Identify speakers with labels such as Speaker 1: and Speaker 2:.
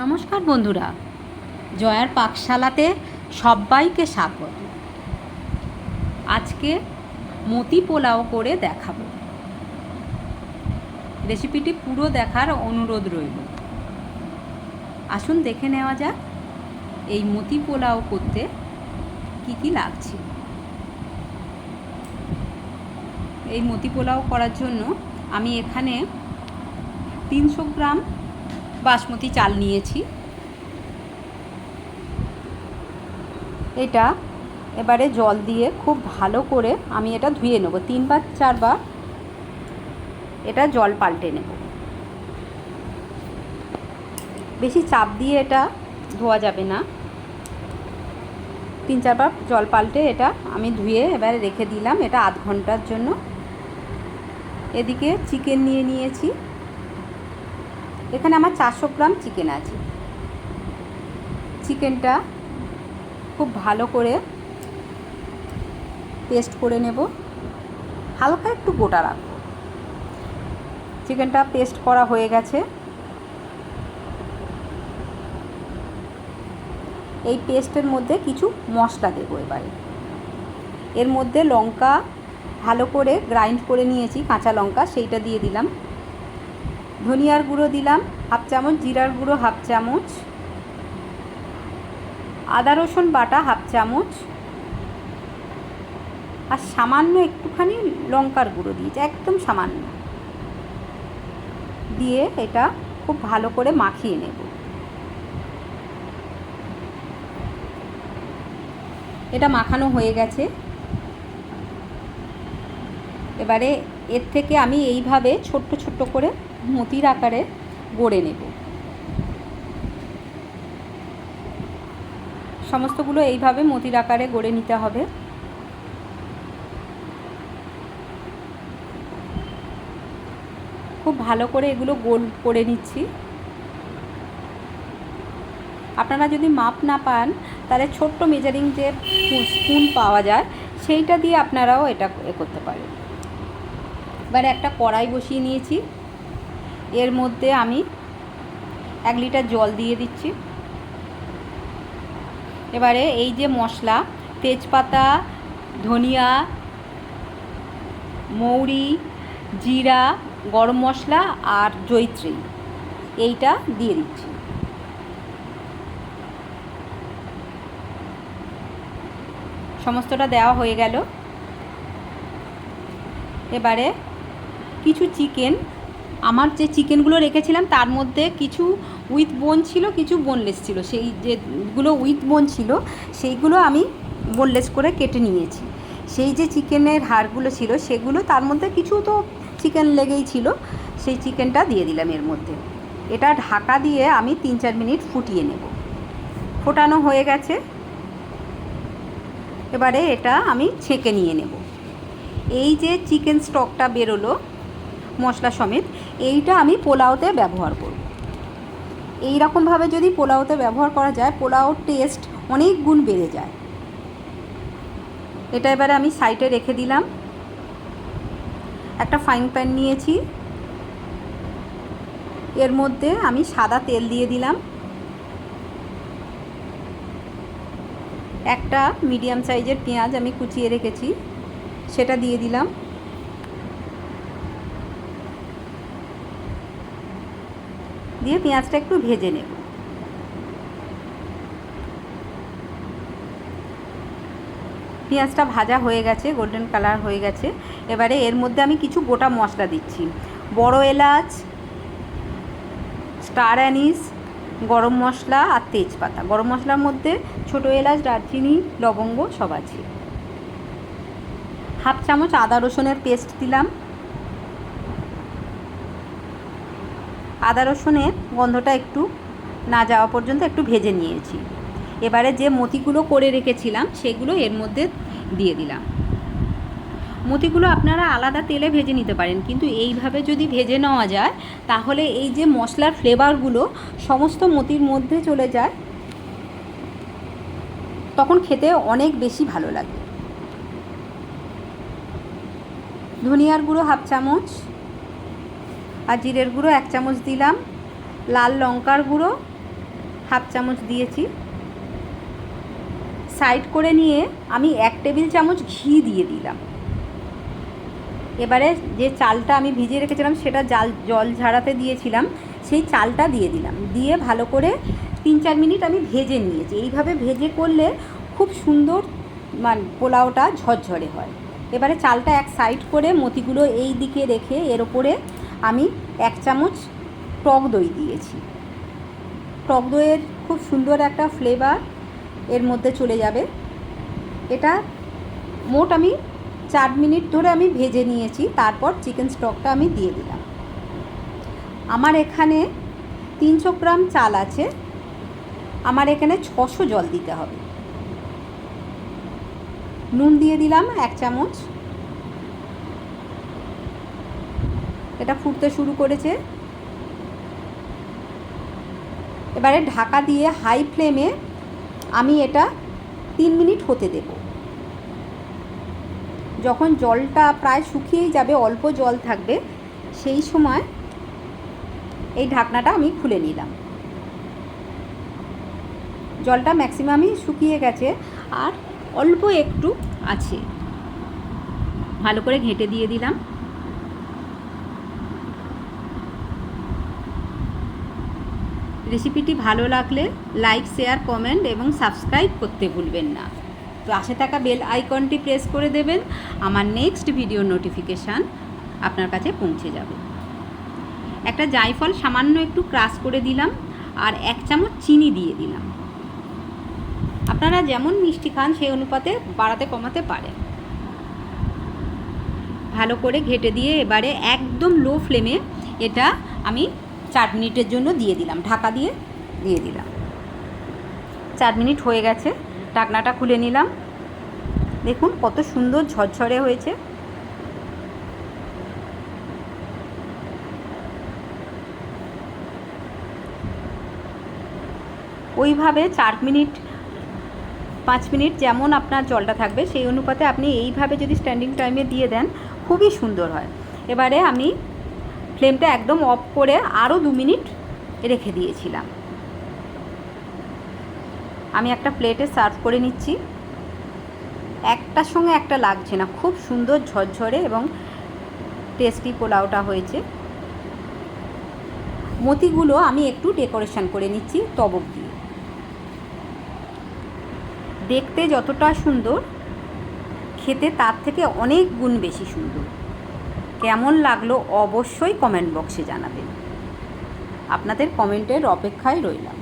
Speaker 1: নমস্কার বন্ধুরা, জয়ার পাকশালাতে সবাইকে স্বাগত। আজকে মতি পোলাও করে দেখাবো। রেসিপিটি পুরো দেখার অনুরোধ রইল। আসুন দেখে নেওয়া যাক এই মতি পোলাও করতে কি কি লাগছে। এই মতি পোলাও করার জন্য আমি এখানে 300 গ্রাম বাসমতি চাল নিয়েছি। এটা এবারে জল দিয়ে খুব ভালো করে আমি এটা ধুয়ে নেব, 3-4 বার এটা জল পাল্টে নেব। বেশি চাপ দিয়ে এটা ধোয়া যাবে না, 3-4 বার জল পাল্টে এটা আমি ধুয়ে এবারে রেখে দিলাম এটা আধ ঘন্টার জন্য। এদিকে চিকেন নিয়ে নিয়েছি, এখানে আমার 400 গ্রাম চিকেন আছে। চিকেনটা খুব ভালো করে পেস্ট করে নেব, হালকা একটু গোটা রাখবো। চিকেনটা পেস্ট করা হয়ে গেছে। এই পেস্টের মধ্যে কিছু মশলা দেবো এবারে। এর মধ্যে লঙ্কা ভালো করে গ্রাইন্ড করে নিয়েছি, কাঁচা লঙ্কা, সেইটা দিয়ে দিলাম। ধনিয়ার গুঁড়ো দিলাম 1/2 চামচ, জিরার গুঁড়ো 1/2 চামচ, আদা রসুন বাটা 1/2 চামচ, আর সামান্য একটুখানি লঙ্কার গুঁড়ো দিয়েছি, একদম সামান্য দিয়ে এটা খুব ভালো করে মাখিয়ে নেব। এটা মাখানো হয়ে গেছে। এবারে এর থেকে আমি এইভাবে ছোট্ট ছোট্ট করে মতির আকারে গড়ে নেব। সমস্তগুলো এইভাবে মতির আকারে গড়ে নিতে হবে। খুব ভালো করে এগুলো গোল করে নিচ্ছি। আপনারা যদি মাপ না পান তাহলে ছোট্ট মেজারিং যে স্পুন পাওয়া যায় সেইটা দিয়ে আপনারাও এটা করতে পারেন। এবারে একটা কড়াই বসিয়ে নিয়েছি, এর মধ্যে আমি 1 লিটার জল দিয়ে দিচ্ছি। এবারে এই যে মশলা, তেজপাতা, ধনিয়া, মৌরি, জিরা, গরম মশলা আর জয়িত্রী, এইটা দিয়ে দিচ্ছি। সমস্তটা দেওয়া হয়ে গেল। এবারে কিছু চিকেন, আমার যে চিকেনগুলো রেখেছিলাম তার মধ্যে কিছু উইথ বোন ছিল, কিছু বোনলেস ছিল। সেই যেগুলো উইথ বোন ছিল সেইগুলো আমি বোনলেস করে কেটে নিয়েছি। সেই যে চিকেনের হাড়গুলো ছিল সেগুলো, তার মধ্যে কিছু তো চিকেন লেগেই ছিল, সেই চিকেনটা দিয়ে দিলাম এর মধ্যে। এটা ঢাকা দিয়ে আমি 3-4 মিনিট ফুটিয়ে নেব। ফোটানো হয়ে গেছে। এবারে এটা আমি ছেঁকে নিয়ে নেব। এই যে চিকেন স্টকটা বেরোলো মশলা সমেত, এইটা আমি পোলাওতে ব্যবহার করব। এই রকমভাবে যদি পোলাওতে ব্যবহার করা যায়, পোলাওর টেস্ট অনেক গুণ বেড়ে যায়। এটা এবারে আমি সাইডে রেখে দিলাম। একটা ফ্রাইং প্যান নিয়েছি, এর মধ্যে আমি সাদা তেল দিয়ে দিলাম। একটা মিডিয়াম সাইজের পেঁয়াজ আমি কুচিয়ে রেখেছি, সেটা দিয়ে দিলাম। দিয়ে পেঁয়াজটা একটু ভেজে নেব। পেঁয়াজটা ভাজা হয়ে গেছে, গোল্ডেন কালার হয়ে গেছে। এবারে এর মধ্যে আমি কিছু গোটা মশলা দিচ্ছি। বড় এলাচ, স্টার অ্যানিস, গরম মশলা আর তেজপাতা। গরম মশলার মধ্যে ছোটো এলাচ, দারচিনি, লবঙ্গ সব আছে। 1/2 চামচ আদা রসুনের পেস্ট দিলাম। আদা রসুনের গন্ধটা একটু না যাওয়া পর্যন্ত একটু ভেজে নিয়েছি। এবারে যে মতিগুলো করে রেখেছিলাম সেগুলো এর মধ্যে দিয়ে দিলাম। মতিগুলো আপনারা আলাদা তেলে ভেজে নিতে পারেন, কিন্তু এইভাবে যদি ভেজে নেওয়া যায় তাহলে এই যে মশলার ফ্লেভারগুলো সমস্ত মতির মধ্যে চলে যায়, তখন খেতে অনেক বেশি ভালো লাগে। ধনিয়ার গুঁড়ো 1/2 চামচ আর জিরের গুঁড়ো 1 চামচ দিলাম। লাল লঙ্কার গুঁড়ো হাফ চামচ দিয়েছি। সাইড করে নিয়ে আমি 1 টেবিল চামচ ঘি দিয়ে দিলাম। এবারে যে চালটা আমি ভিজিয়ে রেখেছিলাম সেটা জল ঝাড়াতে দিয়েছিলাম, সেই চালটা দিয়ে দিলাম। দিয়ে ভালো করে 3-4 মিনিট আমি ভেজে নিয়েছি। এইভাবে ভেজে করলে খুব সুন্দর পোলাওটা ঝরঝরে হয়। এবারে চালটা এক সাইড করে মতিগুলো এই দিকে রেখে এর ওপরে আমি 1 চামচ টক দই দিয়েছি। টক দইয়ের খুব সুন্দর একটা ফ্লেভার এর মধ্যে চলে যাবে। এটা মোট আমি 4 মিনিট ধরে আমি ভেজে নিয়েছি। তারপর চিকেন স্টকটা আমি দিয়ে দিলাম। আমার এখানে 300 গ্রাম চাল আছে, আমার এখানে 600 জল দিতে হবে। নুন দিয়ে দিলাম 1 চামচ। এটা ফুটতে শুরু করেছে। এবারে ঢাকা দিয়ে হাই ফ্লেমে আমি এটা 3 মিনিট হতে দেব। যখন জলটা প্রায় শুকিয়েই যাবে, অল্প জল থাকবে, সেই সময় এই ঢাকনাটা আমি খুলে নিলাম। জলটা ম্যাক্সিমামই শুকিয়ে গেছে, আর অল্প একটু আছে। ভালো করে ঘেঁটে দিয়ে দিলাম। রেসিপিটি ভালো লাগলে লাইক, শেয়ার, কমেন্ট এবং সাবস্ক্রাইব করতে ভুলবেন না। পাশে থাকা বেল আইকনটি প্রেস করে দেবেন, আমার নেক্সট ভিডিও নোটিফিকেশান আপনার কাছে পৌঁছে যাবে। একটা জায়ফল সামান্য একটু ক্রাশ করে দিলাম, আর 1 চামচ চিনি দিয়ে দিলাম। আপনারা যেমন মিষ্টি খান সেই অনুপাতে বাড়াতে কমাতে পারেন। ভালো করে ঘেঁটে দিয়ে এবারে একদম লো ফ্লেমে এটা আমি 4 মিনিটের জন্য দিয়ে দিলাম। ঢাকা দিয়ে দিলাম। 4 মিনিট হয়ে গেছে, ঢাকনাটা খুলে নিলাম। দেখুন কত সুন্দর ঝরঝরে হয়েছে। ওইভাবে 4 মিনিট 5 মিনিট যেমন আপনার জলটা থাকবে সেই অনুপাতে আপনি এইভাবে যদি স্ট্যান্ডিং টাইমে দিয়ে দেন, খুবই সুন্দর হয়। এবারে আমি ফ্লেমটা একদম অফ করে আরও 2 মিনিট রেখে দিয়েছিলাম। আমি একটা প্লেটে সার্ভ করে নিচ্ছি। একটার সঙ্গে একটা লাগছে না, খুব সুন্দর ঝরঝরে এবং টেস্টি পোলাওটা হয়েছে। মতিগুলো আমি একটু ডেকোরেশন করে নিচ্ছি তবক দিয়ে। দেখতে যতটা সুন্দর, খেতে তার থেকে অনেক গুণ বেশি সুন্দর। কেমন লাগলো অবশ্যই কমেন্ট বক্সে জানাবেন। আপনাদের কমেন্টের অপেক্ষায় রইলাম।